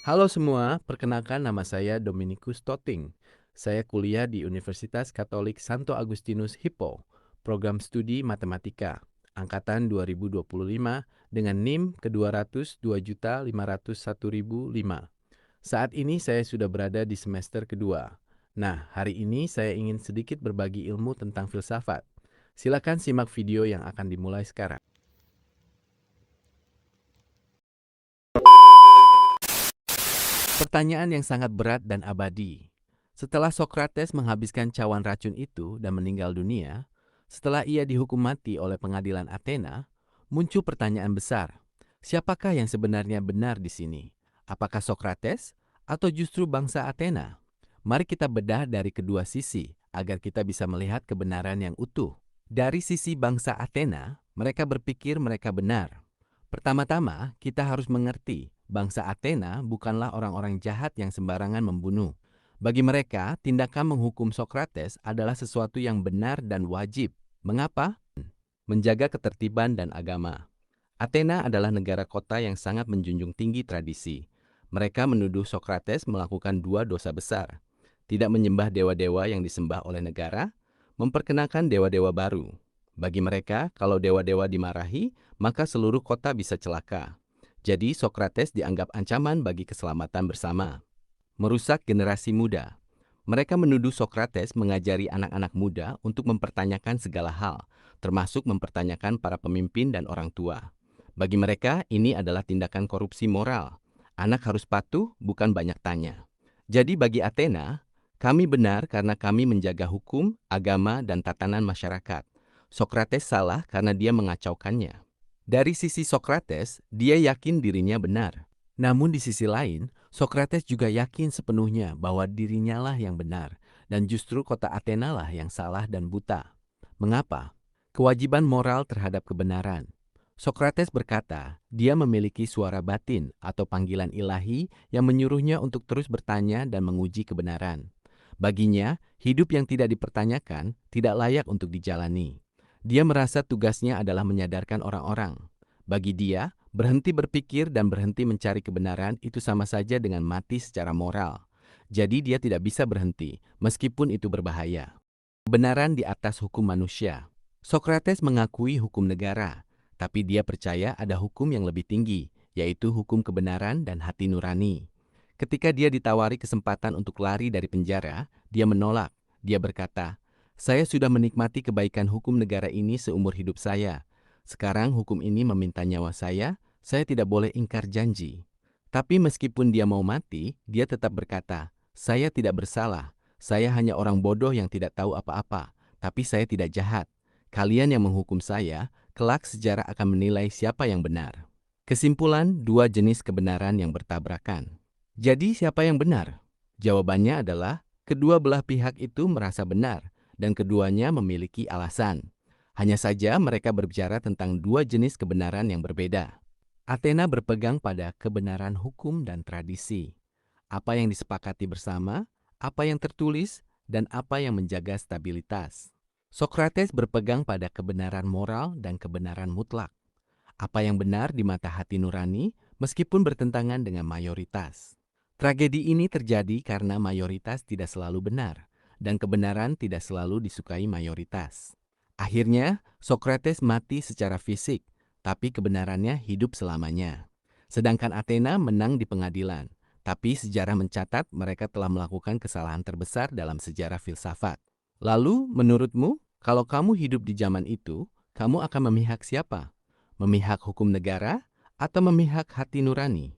Halo semua, perkenalkan nama saya Dominikus Toting. Saya kuliah di Universitas Katolik Santo Agustinus Hippo, program studi matematika, angkatan 2025 dengan NIM ke-202.501.005. Saat ini saya sudah berada di semester kedua. Nah, hari ini saya ingin sedikit berbagi ilmu tentang filsafat. Silakan simak video yang akan dimulai sekarang. Pertanyaan yang sangat berat dan abadi. Setelah Sokrates menghabiskan cawan racun itu dan meninggal dunia, setelah ia dihukum mati oleh pengadilan Athena, muncul pertanyaan besar. Siapakah yang sebenarnya benar di sini? Apakah Sokrates atau justru bangsa Athena? Mari kita bedah dari kedua sisi agar kita bisa melihat kebenaran yang utuh. Dari sisi bangsa Athena, mereka berpikir mereka benar. Pertama-tama, kita harus mengerti bangsa Athena bukanlah orang-orang jahat yang sembarangan membunuh. Bagi mereka, tindakan menghukum Sokrates adalah sesuatu yang benar dan wajib. Mengapa? Menjaga ketertiban dan agama. Athena adalah negara kota yang sangat menjunjung tinggi tradisi. Mereka menuduh Sokrates melakukan dua dosa besar. Tidak menyembah dewa-dewa yang disembah oleh negara, memperkenalkan dewa-dewa baru. Bagi mereka, kalau dewa-dewa dimarahi, maka seluruh kota bisa celaka. Jadi Sokrates dianggap ancaman bagi keselamatan bersama. Merusak generasi muda. Mereka menuduh Sokrates mengajari anak-anak muda untuk mempertanyakan segala hal, termasuk mempertanyakan para pemimpin dan orang tua. Bagi mereka, ini adalah tindakan korupsi moral. Anak harus patuh, bukan banyak tanya. Jadi bagi Athena, kami benar karena kami menjaga hukum, agama, dan tatanan masyarakat. Sokrates salah karena dia mengacaukannya. Dari sisi Sokrates, dia yakin dirinya benar. Namun di sisi lain, Sokrates juga yakin sepenuhnya bahwa dirinya lah yang benar, dan justru kota Athena lah yang salah dan buta. Mengapa? Kewajiban moral terhadap kebenaran. Sokrates berkata, dia memiliki suara batin atau panggilan ilahi yang menyuruhnya untuk terus bertanya dan menguji kebenaran. Baginya, hidup yang tidak dipertanyakan tidak layak untuk dijalani. Dia merasa tugasnya adalah menyadarkan orang-orang. Bagi dia, berhenti berpikir dan berhenti mencari kebenaran itu sama saja dengan mati secara moral. Jadi dia tidak bisa berhenti, meskipun itu berbahaya. Kebenaran di atas hukum manusia. Sokrates mengakui hukum negara, tapi dia percaya ada hukum yang lebih tinggi, yaitu hukum kebenaran dan hati nurani. Ketika dia ditawari kesempatan untuk lari dari penjara, dia menolak. Dia berkata, "Saya sudah menikmati kebaikan hukum negara ini seumur hidup saya. Sekarang hukum ini meminta nyawa saya tidak boleh ingkar janji." Tapi meskipun dia mau mati, dia tetap berkata, "Saya tidak bersalah. Saya hanya orang bodoh yang tidak tahu apa-apa, tapi saya tidak jahat. Kalian yang menghukum saya, kelak sejarah akan menilai siapa yang benar." Kesimpulan, dua jenis kebenaran yang bertabrakan. Jadi siapa yang benar? Jawabannya adalah kedua belah pihak itu merasa benar dan keduanya memiliki alasan. Hanya saja mereka berbicara tentang dua jenis kebenaran yang berbeda. Athena berpegang pada kebenaran hukum dan tradisi. Apa yang disepakati bersama, apa yang tertulis, dan apa yang menjaga stabilitas. Sokrates berpegang pada kebenaran moral dan kebenaran mutlak. Apa yang benar di mata hati nurani meskipun bertentangan dengan mayoritas. Tragedi ini terjadi karena mayoritas tidak selalu benar dan kebenaran tidak selalu disukai mayoritas. Akhirnya, Sokrates mati secara fisik, tapi kebenarannya hidup selamanya. Sedangkan Athena menang di pengadilan, tapi sejarah mencatat mereka telah melakukan kesalahan terbesar dalam sejarah filsafat. Lalu, menurutmu, kalau kamu hidup di zaman itu, kamu akan memihak siapa? Memihak hukum negara atau memihak hati nurani?